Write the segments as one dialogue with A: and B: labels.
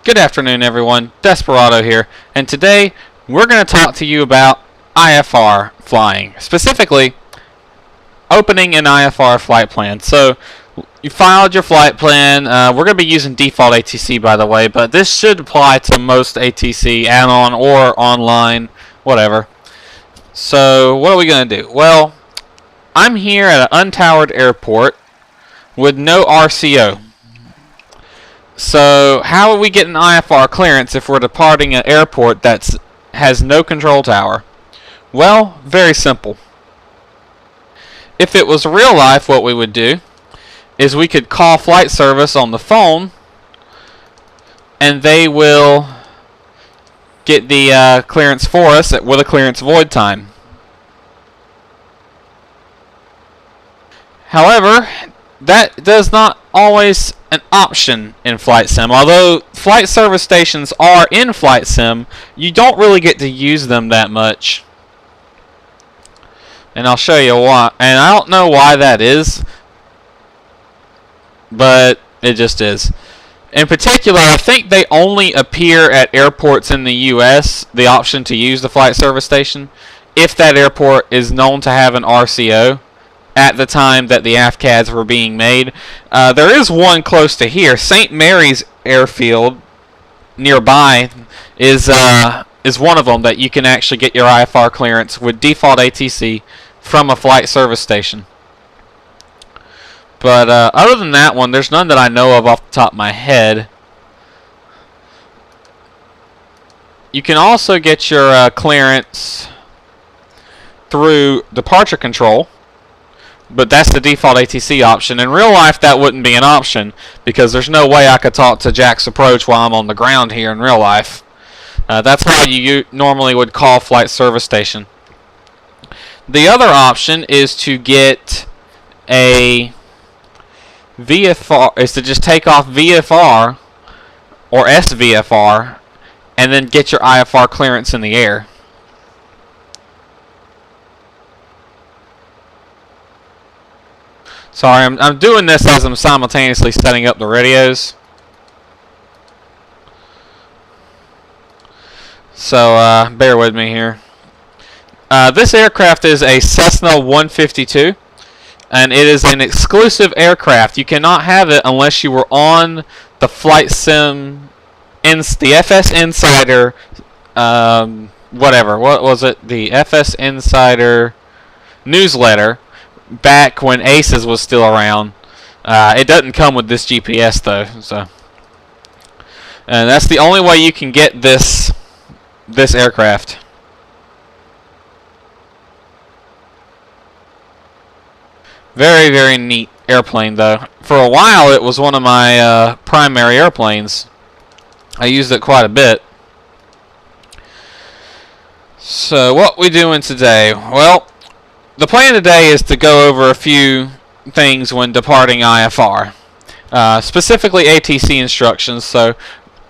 A: Good afternoon, everyone. Desperado here, and today we're going to talk to you about IFR flying, specifically opening an IFR flight plan. So you filed your flight plan. We're going to be using default ATC, by the way, but this should apply to most ATC add-on or online, whatever. So what are we going to do? Well, I'm here at an untowered airport with no RCO. So how are we getting IFR clearance if we're departing an airport that has no control tower? Well, very simple. If it was real life, what we would do is we could call flight service on the phone and they will get the clearance for us with a clearance void time. However, that does not always an option in Flight Sim. Although flight service stations are in Flight Sim, you don't really get to use them that much. And I'll show you why. And I don't know why that is, but it just is. In particular, I think they only appear at airports in the US, the option to use the flight service station, if that airport is known to have an RCO at the time that the AFCADs were being made. There is one close to here. St. Mary's Airfield nearby is one of them that you can actually get your IFR clearance with default ATC from a flight service station. But other than that one, there's none that I know of off the top of my head. You can also get your clearance through departure control, but that's the default ATC option. In real life, that wouldn't be an option because there's no way I could talk to Jack's approach while I'm on the ground here in real life. That's how you normally would call flight service station. The other option is to get a VFR, is to just take off VFR or SVFR and then get your IFR clearance in the air. Sorry, I'm doing this as I'm simultaneously setting up the radios. So bear with me here. This aircraft is a Cessna 152, and it is an exclusive aircraft. You cannot have it unless you were on the Flight Sim, the FS Insider, whatever. What was it? The FS Insider newsletter. Back when Aces was still around. It doesn't come with this GPS though, so and that's the only way you can get this aircraft. Very, very neat airplane though. For a while it was one of my primary airplanes. I used it quite a bit. So what we doing today? Well, the plan today is to go over a few things when departing IFR, specifically ATC instructions. So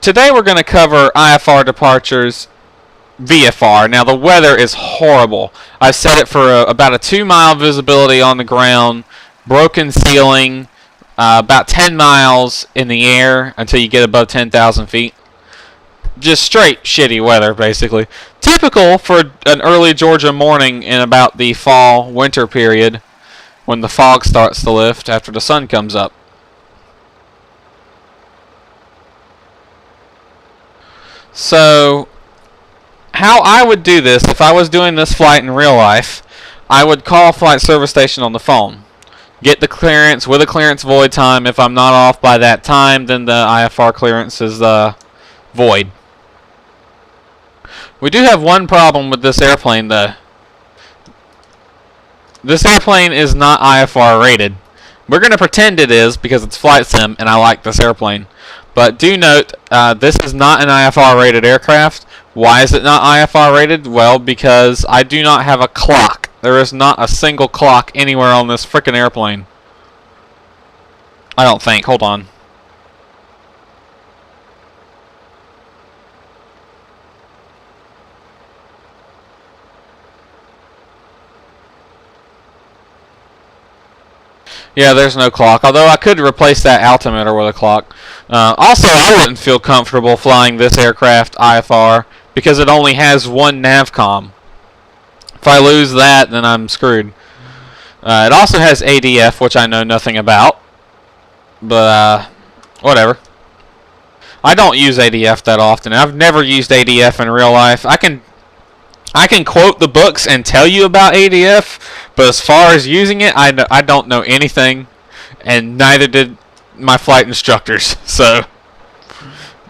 A: today we're going to cover IFR departures VFR. Now the weather is horrible. I've set it for about a 2-mile visibility on the ground, broken ceiling, about 10 miles in the air until you get above 10,000 feet. Just straight shitty weather, basically. Typical for an early Georgia morning in about the fall-winter period when the fog starts to lift after the sun comes up. So, how I would do this, if I was doing this flight in real life, I would call flight service station on the phone. Get the clearance with a clearance void time. If I'm not off by that time, then the IFR clearance is void. We do have one problem with this airplane though. This airplane is not IFR rated. We're going to pretend it is because it's Flight Sim and I like this airplane. But do note, this is not an IFR rated aircraft. Why is it not IFR rated? Well, because I do not have a clock. There is not a single clock anywhere on this frickin' airplane. I don't think. Hold on. Yeah, there's no clock, although I could replace that altimeter with a clock. Also, I wouldn't feel comfortable flying this aircraft IFR because it only has one navcom. If I lose that, then I'm screwed. It also has ADF, which I know nothing about, but whatever. I don't use ADF that often. I've never used ADF in real life. I can quote the books and tell you about ADF, but as far as using it, I don't know anything, and neither did my flight instructors. So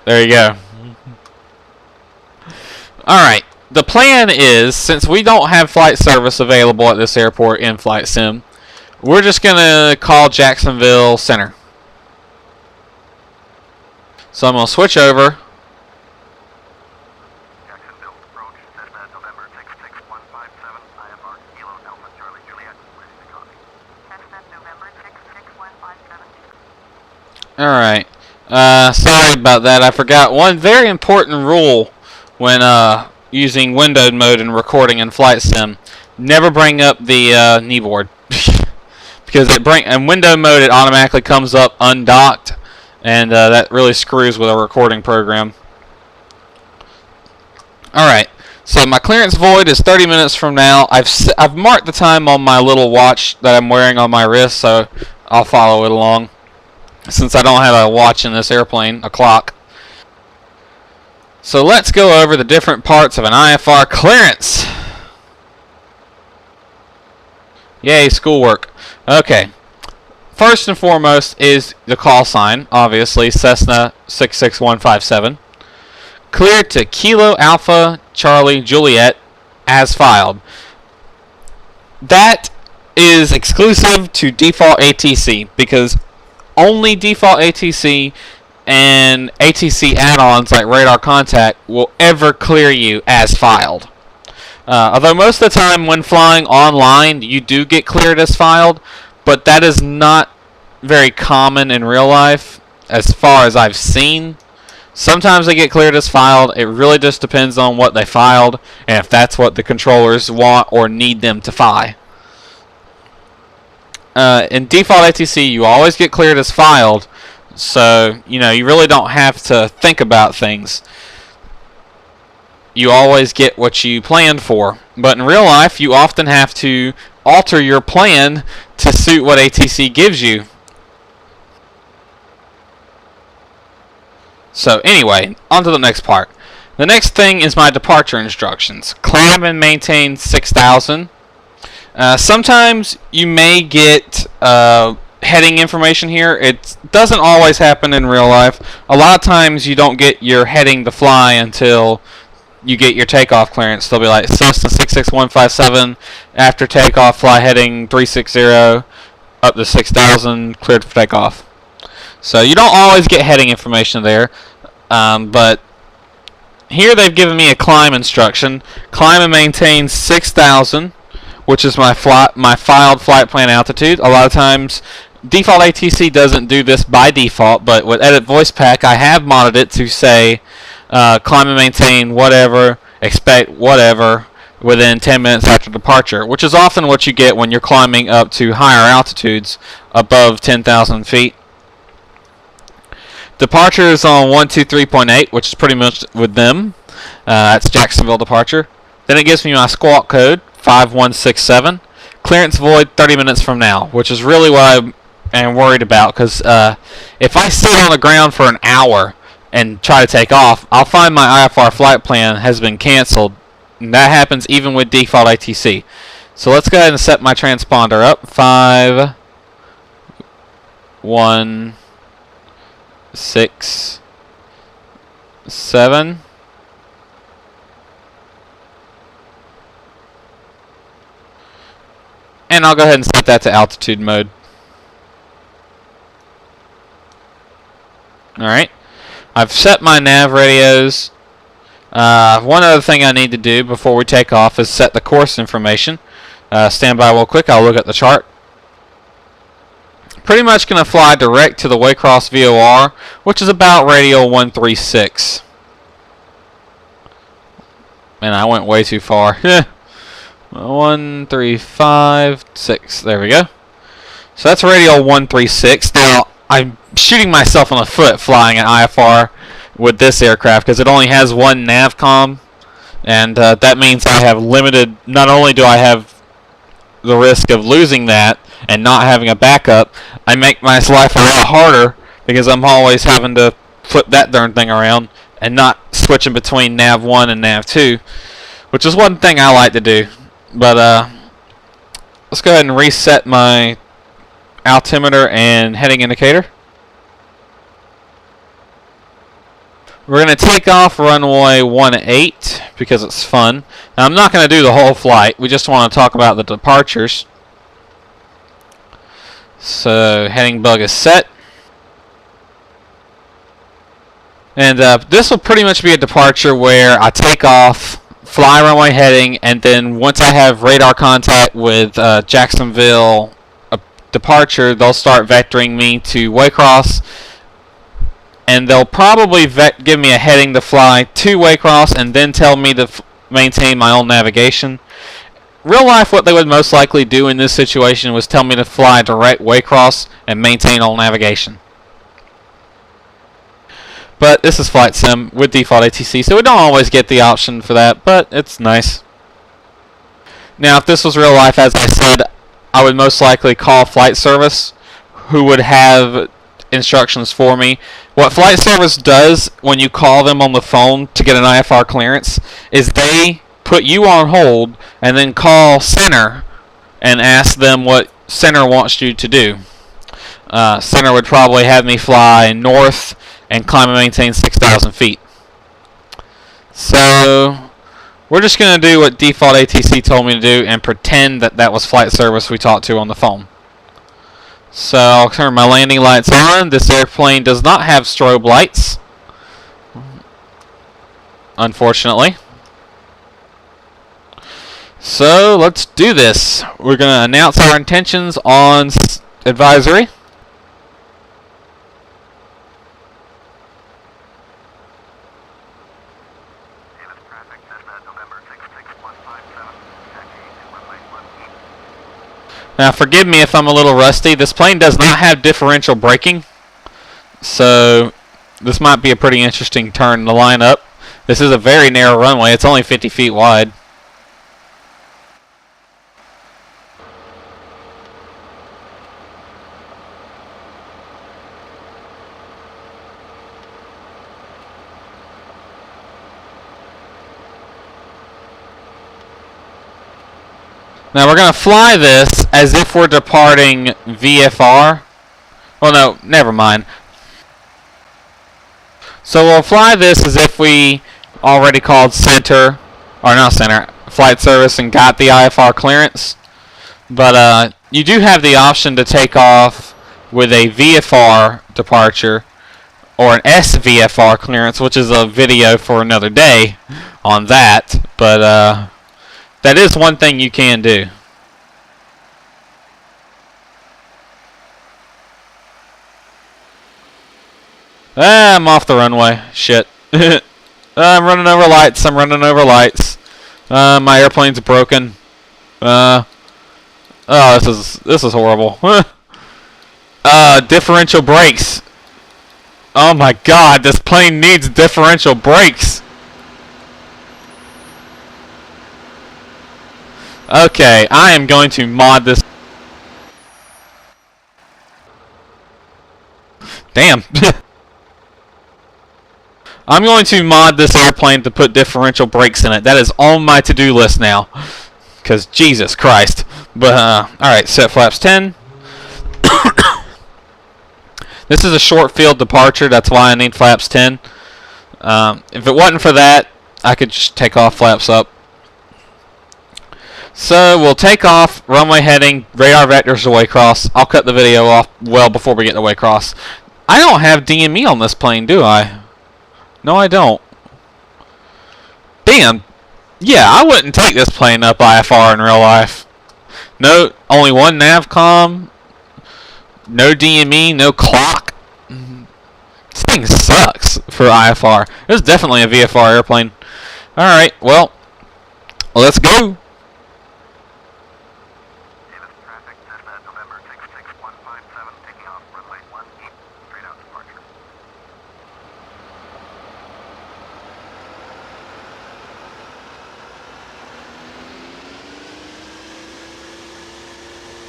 A: there you go. Alright, the plan is, since we don't have flight service available at this airport in Flight Sim, we're just going to call Jacksonville Center. So I'm going to switch over.
B: Jacksonville approach, Cessna November 66157, IFR Kilo Alpha Charlie Juliet, ready to copy. Cessna November 66157.
A: Alright, sorry about that. I forgot one very important rule when using windowed mode and recording in Flight Sim. Never bring up the kneeboard. Because in window mode it automatically comes up undocked, and that really screws with a recording program. Alright, so my clearance void is 30 minutes from now. I've marked the time on my little watch that I'm wearing on my wrist, so I'll follow it along. Since I don't have a watch in this airplane, a clock. So let's go over the different parts of an IFR clearance. Yay, schoolwork. Okay. First and foremost is the call sign, obviously, Cessna 66157. Cleared to Kilo Alpha Charlie Juliet as filed. That is exclusive to default ATC, because only default ATC and ATC add-ons like Radar Contact will ever clear you as filed. Although most of the time when flying online you do get cleared as filed, but that is not very common in real life as far as I've seen. Sometimes they get cleared as filed. It really just depends on what they filed and if that's what the controllers want or need them to fly. In default ATC you always get cleared as filed, so you really don't have to think about things. You always get what you planned for. But in real life, you often have to alter your plan to suit what ATC gives you. So anyway, on to the next part. The next thing is my departure instructions. Climb and maintain 6,000. Sometimes you may get heading information here. It doesn't always happen in real life. A lot of times you don't get your heading to fly until you get your takeoff clearance. They'll be like Cessna 66157 after takeoff, fly heading 360 up to 6,000, cleared for takeoff. So you don't always get heading information there, but here they've given me a climb instruction. Climb and maintain 6,000, which is my filed flight plan altitude. A lot of times default ATC doesn't do this by default, but with Edit Voice Pack I have modded it to say climb and maintain whatever, expect whatever within 10 minutes after departure, which is often what you get when you're climbing up to higher altitudes above 10,000 feet. Departure is on 123.8, which is pretty much with them. That's Jacksonville departure. Then it gives me my squawk code, 5167. Clearance void 30 minutes from now, which is really what I am worried about, because if I sit on the ground for an hour and try to take off, I'll find my IFR flight plan has been canceled, and that happens even with default ATC. So let's go ahead and set my transponder up. 5, 1, 6, 7. And I'll go ahead and set that to altitude mode. Alright. I've set my nav radios. One other thing I need to do before we take off is set the course information. Stand by real quick. I'll look at the chart. Pretty much going to fly direct to the Waycross VOR, which is about radial 136. Man, I went way too far. 135.6. There we go. So that's radio 136. Now, I'm shooting myself in the foot flying at IFR with this aircraft because it only has one navcom, and that means I have limited. Not only do I have the risk of losing that and not having a backup, I make my life a lot harder because I'm always having to flip that darn thing around and not switching between nav 1 and nav 2, which is one thing I like to do. But let's go ahead and reset my altimeter and heading indicator. We're going to take off runway 18 because it's fun. Now, I'm not going to do the whole flight. We just want to talk about the departures. So, heading bug is set. And this will pretty much be a departure where I take off, fly runway heading, and then once I have radar contact with Jacksonville departure, they'll start vectoring me to Waycross. And they'll probably give me a heading to fly to Waycross and then tell me to maintain my own navigation. Real life, what they would most likely do in this situation was tell me to fly direct Waycross and maintain all navigation. But this is Flight Sim with default ATC, so we don't always get the option for that, but it's nice. Now, if this was real life, as I said, I would most likely call flight service, who would have instructions for me. What flight service does when you call them on the phone to get an IFR clearance is they put you on hold and then call center and ask them what center wants you to do. Center would probably have me fly north and climb and maintain 6,000 feet. So we're just going to do what default ATC told me to do and pretend that that was flight service we talked to on the phone. So I'll turn my landing lights on. This airplane does not have strobe lights, unfortunately. So let's do this. We're going to announce our intentions on advisory. Now, forgive me if I'm a little rusty. This plane does not have differential braking, so this might be a pretty interesting turn to line up. This is a very narrow runway. It's only 50 feet wide. Now we're going to fly this as if we're departing VFR. Well, no, never mind. So we'll fly this as if we already called center, or not center, flight service and got the IFR clearance. But you do have the option to take off with a VFR departure or an SVFR clearance, which is a video for another day on that. But that is one thing you can do. I'm off the runway. Shit. I'm running over lights. My airplane's broken. Oh, this is horrible. Differential brakes. Oh my god, this plane needs differential brakes. Okay, I am going to mod this. Damn. I'm going to mod this airplane to put differential brakes in it. That is on my to-do list now. Because Jesus Christ. But, alright, set flaps 10. This is a short field departure. That's why I need flaps 10. If it wasn't for that, I could just take off flaps up. So we'll take off, runway heading, radar vectors to Waycross. I'll cut the video off well before we get to Waycross. I don't have DME on this plane, do I? No, I don't. Damn. Yeah, I wouldn't take this plane up IFR in real life. No, only one navcom. No DME, no clock. This thing sucks for IFR. It's definitely a VFR airplane. Alright, well, let's go.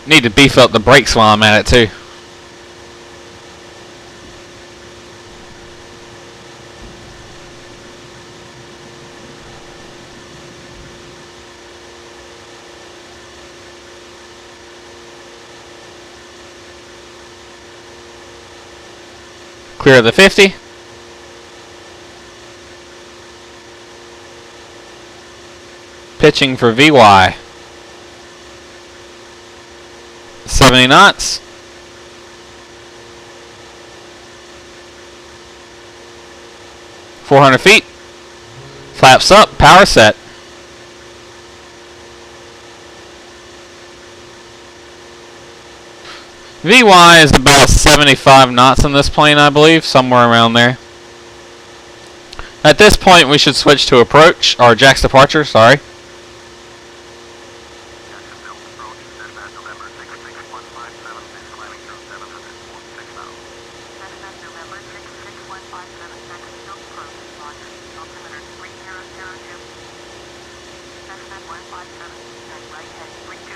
A: Need to beef up the brakes while I'm at it too. Clear the 50. Pitching for VY. 70 knots. .400 feet. Flaps up. Power set. VY is about 75 knots in this plane, I believe, somewhere around there. At this point, we should switch to approach, or Jack's departure, sorry.
B: Jacksonville approach, dispatch November 66157, is climbing through 746,000. Dispatch November 66157, Jacksonville approach, roger, altimeter 3002. Dispatch 157, head right head 320,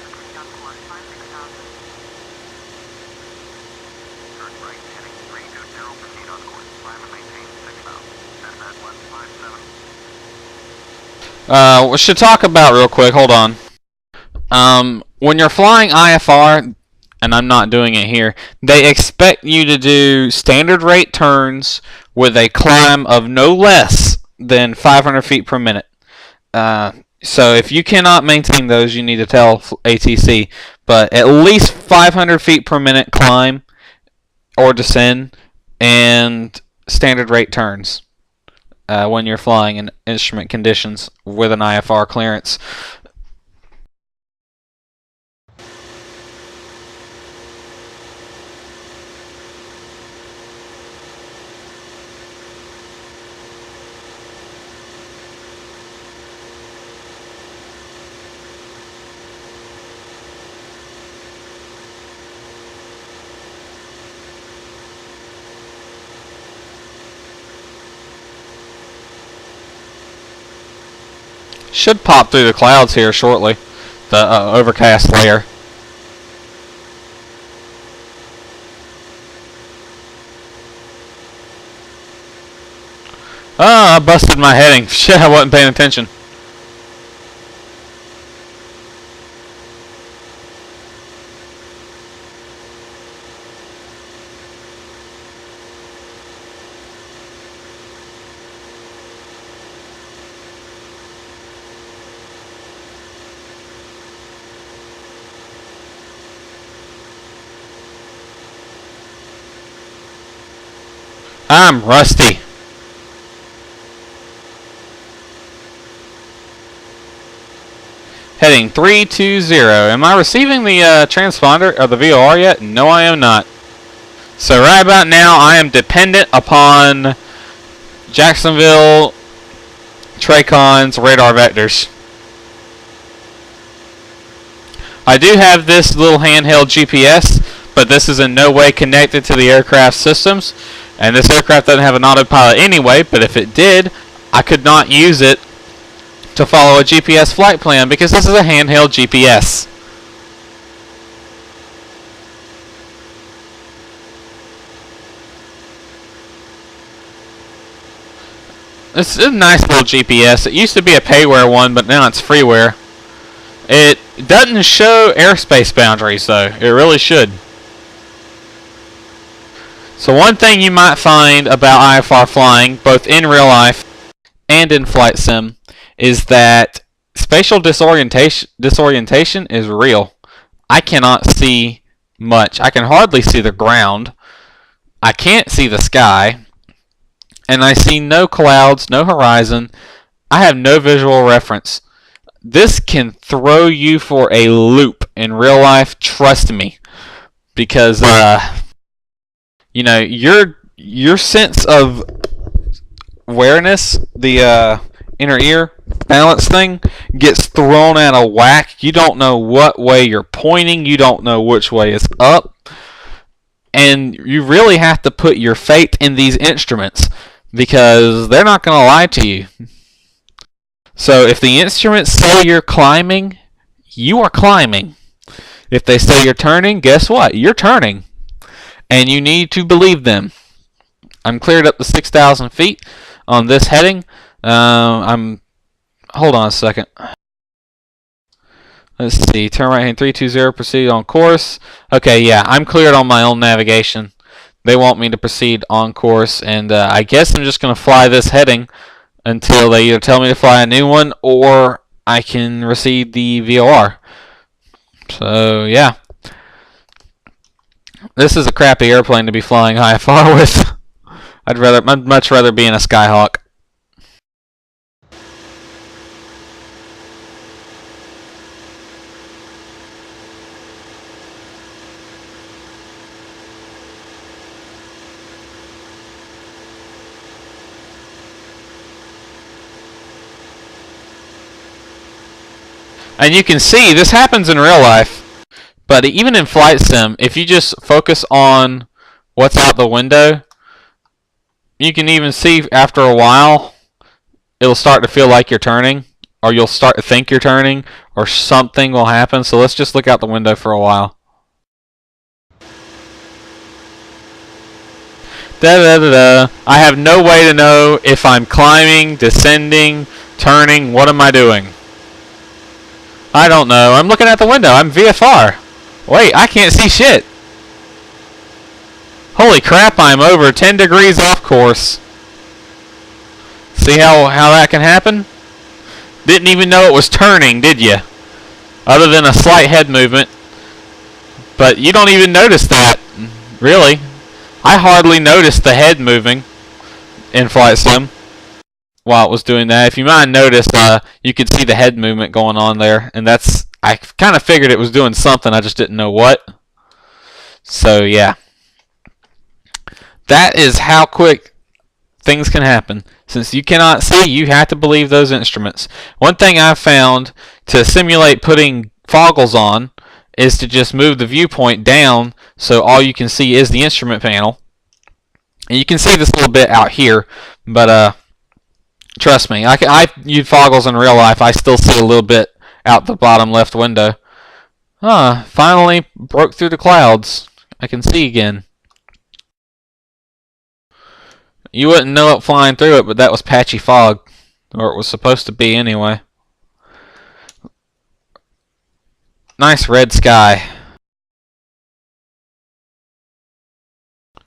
B: proceed on course 56,000. Turn right heading 320, proceed on course, climb and maintain 6,000. Dispatch 157.
A: We should talk about real quick, hold on. When you're flying IFR, and I'm not doing it here, they expect you to do standard rate turns with a climb of no less than 500 feet per minute. So if you cannot maintain those, you need to tell ATC, but at least 500 feet per minute climb or descend and standard rate turns when you're flying in instrument conditions with an IFR clearance. Should pop through the clouds here shortly, the overcast layer. Oh, I busted my heading. Shit, I wasn't paying attention. I'm rusty. Heading 320. Am I receiving the transponder or the VOR yet? No, I am not. So right about now, I am dependent upon Jacksonville Tracon's radar vectors. I do have this little handheld GPS, but this is in no way connected to the aircraft systems. And this aircraft doesn't have an autopilot anyway, but if it did, I could not use it to follow a GPS flight plan because this is a handheld GPS. This is a nice little GPS. It used to be a payware one, but now it's freeware. It doesn't show airspace boundaries though. It really should. So one thing you might find about IFR flying, both in real life and in flight sim, is that spatial disorientation is real. I cannot see much. I can hardly see the ground. I can't see the sky. And I see no clouds, no horizon. I have no visual reference. This can throw you for a loop in real life, trust me. Because you know, your sense of awareness, the inner ear balance thing, gets thrown out of whack. You don't know what way you're pointing. You don't know which way is up. And you really have to put your faith in these instruments because they're not going to lie to you. So if the instruments say you're climbing, you are climbing. If they say you're turning, guess what? You're turning. And you need to believe them. I'm cleared up to 6,000 feet on this heading. Hold on a second. Let's see. Turn right hand 320. Proceed on course. Okay, yeah, I'm cleared on my own navigation. They want me to proceed on course, and I guess I'm just going to fly this heading until they either tell me to fly a new one or I can receive the VOR. So, yeah. This is a crappy airplane to be flying IFR with. I'd much rather be in a Skyhawk. And you can see this happens in real life, but even in flight sim, if you just focus on what's out the window, you can even see after a while it'll start to feel like you're turning, or you'll start to think you're turning, or something will happen. So let's just look out the window for a while. I have no way to know if I'm climbing, descending, turning. What am I doing? I don't know. I'm looking at the window. I'm VFR. Wait, I can't see shit. Holy crap, I'm over 10 degrees off course. See how that can happen? Didn't even know it was turning, did you? Other than a slight head movement. But you don't even notice that, really. I hardly noticed the head moving in flight sim while it was doing that. If you might have noticed, you could see the head movement going on there, and I kind of figured it was doing something, I just didn't know what. So yeah, that is how quick things can happen. Since you cannot see, you have to believe those instruments. One thing I've found to simulate putting foggles on is to just move the viewpoint down so all you can see is the instrument panel. And you can see this a little bit out here, but trust me, I use foggles in real life. I still see a little bit out the bottom left window. Finally broke through the clouds. I can see again. You wouldn't know it flying through it, but that was patchy fog. Or it was supposed to be anyway. Nice red sky.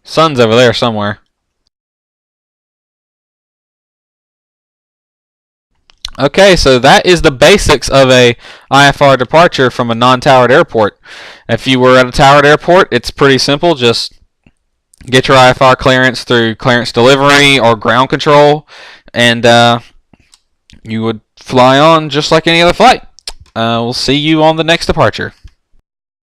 A: Sun's over there somewhere. Okay, so that is the basics of a IFR departure from a non-towered airport. If you were at a towered airport, it's pretty simple. Just get your IFR clearance through clearance delivery or ground control, and you would fly on just like any other flight. We'll see you on the next departure.